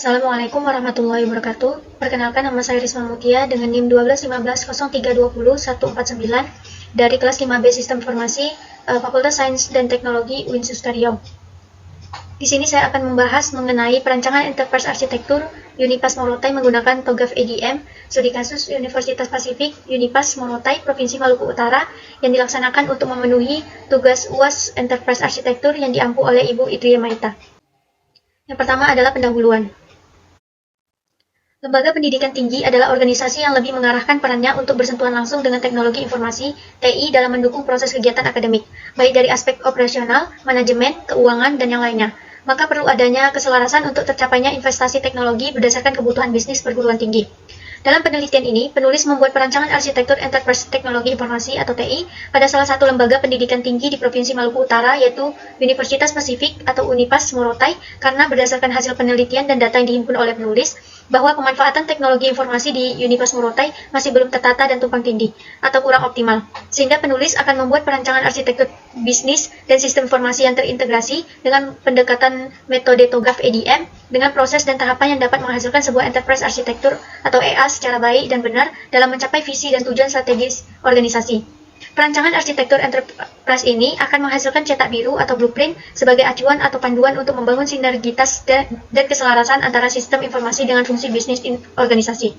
Assalamualaikum warahmatullahi wabarakatuh. Perkenalkan, nama saya Risma Mutia dengan NIM 12150320149 dari kelas 5B Sistem Informasi Fakultas Sains dan Teknologi UIN Suster Riau. Di sini saya akan membahas mengenai perancangan Enterprise Arsitektur Unipas Morotai menggunakan TOGAF EDM, studi kasus Universitas Pasifik Unipas Morotai, Provinsi Maluku Utara, yang dilaksanakan untuk memenuhi tugas UAS Enterprise Arsitektur yang diampu oleh Ibu Idria Maita. Yang pertama adalah pendahuluan. Lembaga pendidikan tinggi adalah organisasi yang lebih mengarahkan perannya untuk bersentuhan langsung dengan teknologi informasi (TI) dalam mendukung proses kegiatan akademik, baik dari aspek operasional, manajemen, keuangan, dan yang lainnya. Maka perlu adanya keselarasan untuk tercapainya investasi teknologi berdasarkan kebutuhan bisnis perguruan tinggi. Dalam penelitian ini, penulis membuat perancangan arsitektur Enterprise Teknologi Informasi atau TI pada salah satu lembaga pendidikan tinggi di Provinsi Maluku Utara, yaitu Universitas Pasifik atau Unipas Morotai, karena berdasarkan hasil penelitian dan data yang dihimpun oleh penulis, bahwa pemanfaatan teknologi informasi di Unipas Morotai masih belum tertata dan tumpang tindih, atau kurang optimal. Sehingga penulis akan membuat perancangan arsitektur bisnis dan sistem informasi yang terintegrasi dengan pendekatan metode TOGAF EDM dengan proses dan tahapan yang dapat menghasilkan sebuah enterprise arsitektur atau EA secara baik dan benar dalam mencapai visi dan tujuan strategis organisasi. Perancangan arsitektur enterprise ini akan menghasilkan cetak biru atau blueprint sebagai acuan atau panduan untuk membangun sinergitas dan keselarasan antara sistem informasi dengan fungsi bisnis organisasi.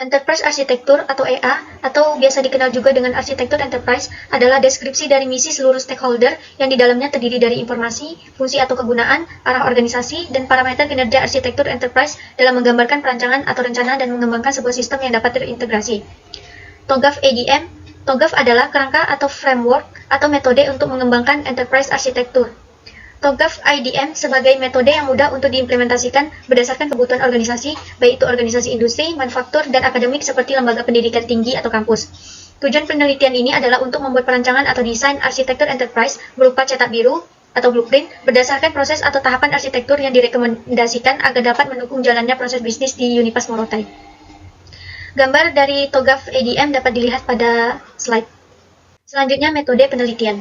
Enterprise Arsitektur atau EA, atau biasa dikenal juga dengan arsitektur enterprise, adalah deskripsi dari misi seluruh stakeholder yang di dalamnya terdiri dari informasi, fungsi atau kegunaan, arah organisasi, dan parameter kinerja arsitektur enterprise dalam menggambarkan perancangan atau rencana dan mengembangkan sebuah sistem yang dapat terintegrasi. TOGAF EDM, TOGAF adalah kerangka atau framework atau metode untuk mengembangkan enterprise arsitektur. TOGAF IDM sebagai metode yang mudah untuk diimplementasikan berdasarkan kebutuhan organisasi, baik itu organisasi industri, manufaktur, dan akademik seperti lembaga pendidikan tinggi atau kampus. Tujuan penelitian ini adalah untuk membuat perancangan atau desain arsitektur enterprise berupa cetak biru atau blueprint berdasarkan proses atau tahapan arsitektur yang direkomendasikan agar dapat mendukung jalannya proses bisnis di Unipas Morotai. Gambar dari TOGAF EDM dapat dilihat pada slide. Selanjutnya, metode penelitian.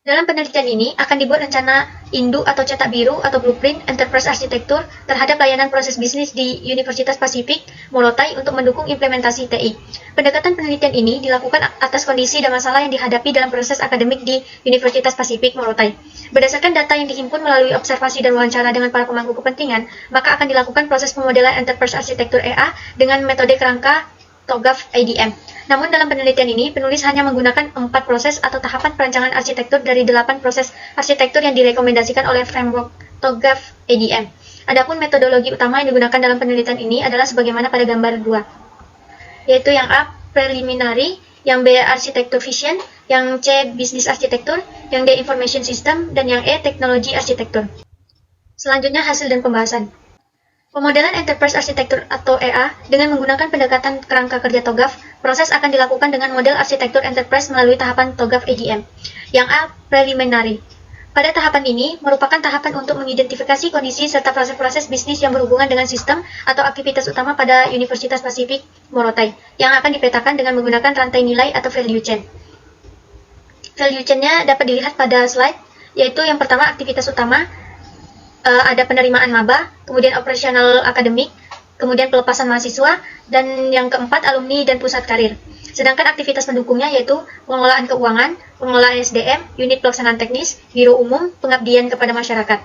Dalam penelitian ini akan dibuat rencana induk atau cetak biru atau blueprint enterprise arsitektur terhadap layanan proses bisnis di Universitas Pasifik Morotai untuk mendukung implementasi TI. Pendekatan penelitian ini dilakukan atas kondisi dan masalah yang dihadapi dalam proses akademik di Universitas Pasifik Morotai. Berdasarkan data yang dihimpun melalui observasi dan wawancara dengan para pemangku kepentingan, maka akan dilakukan proses pemodelan enterprise arsitektur EA dengan metode kerangka TOGAF EDM. Namun dalam penelitian ini, penulis hanya menggunakan 4 proses atau tahapan perancangan arsitektur dari 8 proses arsitektur yang direkomendasikan oleh framework TOGAF EDM. Adapun metodologi utama yang digunakan dalam penelitian ini adalah sebagaimana pada gambar 2, yaitu yang A, preliminary, yang B, arsitektur vision, yang C, business arsitektur, yang D, information system, dan yang E, teknologi arsitektur. Selanjutnya, hasil dan pembahasan. Pemodelan Enterprise Arsitektur atau EA dengan menggunakan pendekatan kerangka kerja TOGAF, proses akan dilakukan dengan model arsitektur enterprise melalui tahapan TOGAF EDM. Yang A, preliminary. Pada tahapan ini, merupakan tahapan untuk mengidentifikasi kondisi serta proses-proses bisnis yang berhubungan dengan sistem atau aktivitas utama pada Universitas Pasifik Morotai, yang akan dipetakan dengan menggunakan rantai nilai atau value chain. Value chain-nya dapat dilihat pada slide, yaitu yang pertama aktivitas utama, ada penerimaan maba, kemudian operasional akademik, kemudian pelepasan mahasiswa, dan yang keempat alumni dan pusat karir. Sedangkan aktivitas pendukungnya yaitu pengelolaan keuangan, pengelolaan SDM, unit pelaksanaan teknis, biro umum, pengabdian kepada masyarakat.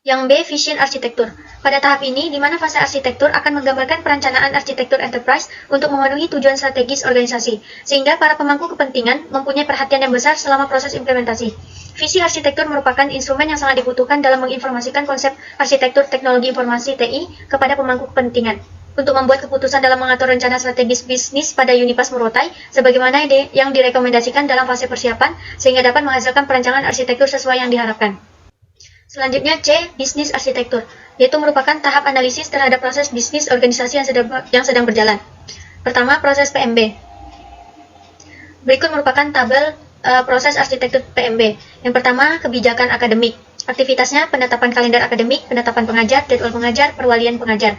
Yang B, vision arsitektur. Pada tahap ini, di mana fase arsitektur akan menggambarkan perencanaan arsitektur enterprise untuk memenuhi tujuan strategis organisasi, sehingga para pemangku kepentingan mempunyai perhatian yang besar selama proses implementasi. Visi arsitektur merupakan instrumen yang sangat dibutuhkan dalam menginformasikan konsep arsitektur teknologi informasi TI kepada pemangku kepentingan untuk membuat keputusan dalam mengatur rencana strategis bisnis pada Unipas Morotai sebagaimana yang direkomendasikan dalam fase persiapan sehingga dapat menghasilkan perancangan arsitektur sesuai yang diharapkan. Selanjutnya C, bisnis arsitektur, yaitu merupakan tahap analisis terhadap proses bisnis organisasi yang sedang berjalan. Pertama, proses PMB. Berikut merupakan tabel proses arsitektur PMB. Yang pertama, kebijakan akademik. Aktivitasnya penetapan kalender akademik, penetapan pengajar, jadwal pengajar, perwalian pengajar.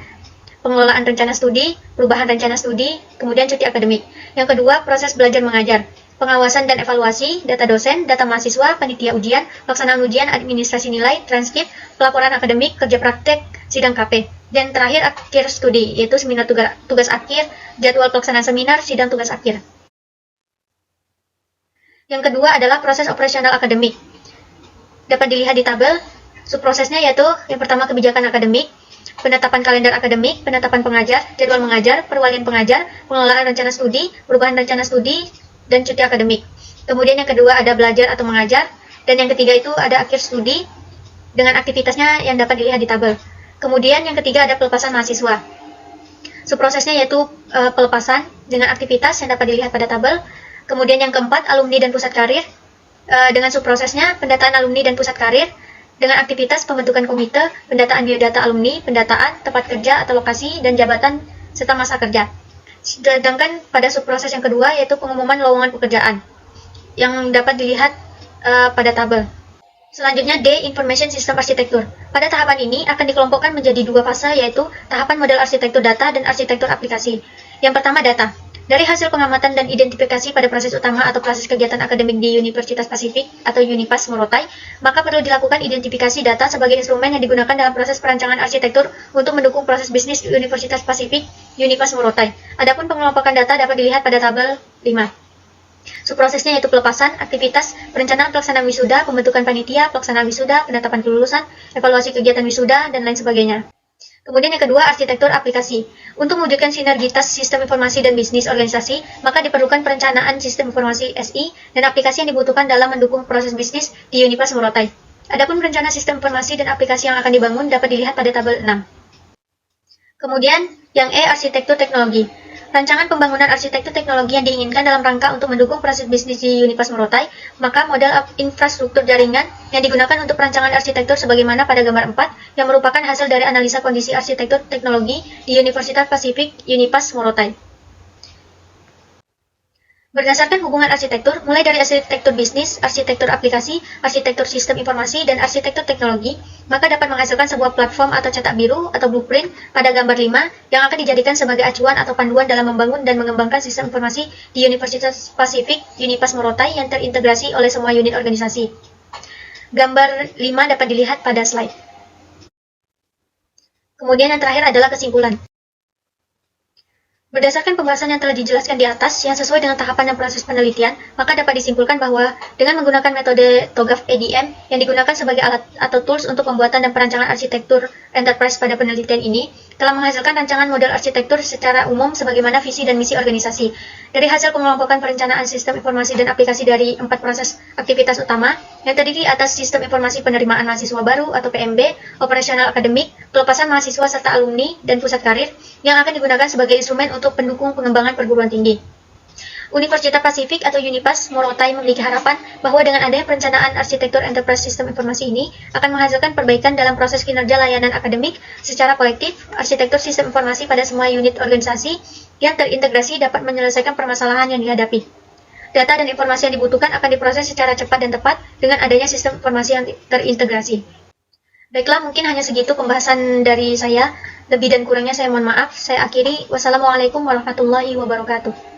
Pengelolaan rencana studi, perubahan rencana studi, kemudian cuti akademik. Yang kedua, proses belajar mengajar. pengawasan dan evaluasi, data dosen, data mahasiswa, panitia ujian, pelaksanaan ujian, administrasi nilai, transkrip, pelaporan akademik, kerja praktek, sidang KP. Dan terakhir akhir studi, yaitu seminar tugas akhir, jadwal pelaksanaan seminar, sidang tugas akhir. Yang kedua adalah proses operasional akademik. Dapat dilihat di tabel, subprosesnya yaitu yang pertama kebijakan akademik, penetapan kalender akademik, penetapan pengajar, jadwal mengajar, perwalian pengajar, pengelolaan rencana studi, perubahan rencana studi, dan cuti akademik. Kemudian yang kedua ada belajar atau mengajar, dan yang ketiga itu ada akhir studi dengan aktivitasnya yang dapat dilihat di tabel. Kemudian yang ketiga ada pelepasan mahasiswa. Subprosesnya yaitu pelepasan dengan aktivitas yang dapat dilihat pada tabel. Kemudian yang keempat alumni dan pusat karir dengan subprosesnya pendataan alumni dan pusat karir dengan aktivitas pembentukan komite, pendataan biodata alumni, pendataan tempat kerja atau lokasi dan jabatan serta masa kerja. Sedangkan pada subproses yang kedua yaitu pengumuman lowongan pekerjaan yang dapat dilihat pada tabel. Selanjutnya D. Information System Architecture. Pada tahapan ini akan dikelompokkan menjadi dua fase yaitu tahapan model arsitektur data dan arsitektur aplikasi. Yang pertama data. Dari hasil pengamatan dan identifikasi pada proses utama atau proses kegiatan akademik di Universitas Pasifik atau Unipas Morotai, maka perlu dilakukan identifikasi data sebagai instrumen yang digunakan dalam proses perancangan arsitektur untuk mendukung proses bisnis di Universitas Pasifik Unipas Morotai. Adapun pengelompokan data dapat dilihat pada tabel 5. Subprosesnya yaitu pelepasan, aktivitas, perencanaan pelaksanaan wisuda, pembentukan panitia, pelaksanaan wisuda, penetapan kelulusan, evaluasi kegiatan wisuda, dan lain sebagainya. Kemudian yang kedua, arsitektur aplikasi. Untuk mewujudkan sinergitas sistem informasi dan bisnis organisasi, maka diperlukan perencanaan sistem informasi SI dan aplikasi yang dibutuhkan dalam mendukung proses bisnis di Unipas Morotai. Adapun rencana sistem informasi dan aplikasi yang akan dibangun dapat dilihat pada tabel 6. Kemudian, yang E, arsitektur teknologi. Rancangan pembangunan arsitektur teknologi yang diinginkan dalam rangka untuk mendukung proses bisnis di Unipas Morotai, maka model infrastruktur jaringan yang digunakan untuk perancangan arsitektur sebagaimana pada gambar 4 yang merupakan hasil dari analisa kondisi arsitektur teknologi di Universitas Pasifik Unipas Morotai. Berdasarkan hubungan arsitektur, mulai dari arsitektur bisnis, arsitektur aplikasi, arsitektur sistem informasi, dan arsitektur teknologi, maka dapat menghasilkan sebuah platform atau cetak biru atau blueprint pada gambar 5 yang akan dijadikan sebagai acuan atau panduan dalam membangun dan mengembangkan sistem informasi di Universitas Pasifik Unipas Morotai yang terintegrasi oleh semua unit organisasi. Gambar 5 dapat dilihat pada slide. Kemudian yang terakhir adalah kesimpulan. Berdasarkan pembahasan yang telah dijelaskan di atas, yang sesuai dengan tahapan dan proses penelitian, maka dapat disimpulkan bahwa dengan menggunakan metode TOGAF EDM yang digunakan sebagai alat atau tools untuk pembuatan dan perancangan arsitektur enterprise pada penelitian ini, telah menghasilkan rancangan model arsitektur secara umum sebagaimana visi dan misi organisasi. Dari hasil pengelompokan perencanaan sistem informasi dan aplikasi dari 4 proses aktivitas utama, yang terdiri atas sistem informasi penerimaan mahasiswa baru atau PMB, operasional akademik, pelepasan mahasiswa serta alumni, dan pusat karir, yang akan digunakan sebagai instrumen untuk pendukung pengembangan perguruan tinggi. Universitas Pasifik atau Unipas Morotai memiliki harapan bahwa dengan adanya perencanaan arsitektur enterprise sistem informasi ini akan menghasilkan perbaikan dalam proses kinerja layanan akademik secara kolektif. Arsitektur sistem informasi pada semua unit organisasi yang terintegrasi dapat menyelesaikan permasalahan yang dihadapi. Data dan informasi yang dibutuhkan akan diproses secara cepat dan tepat dengan adanya sistem informasi yang terintegrasi. Baiklah, mungkin hanya segitu pembahasan dari saya. Lebih dan kurangnya saya mohon maaf. Saya akhiri. Wassalamualaikum warahmatullahi wabarakatuh.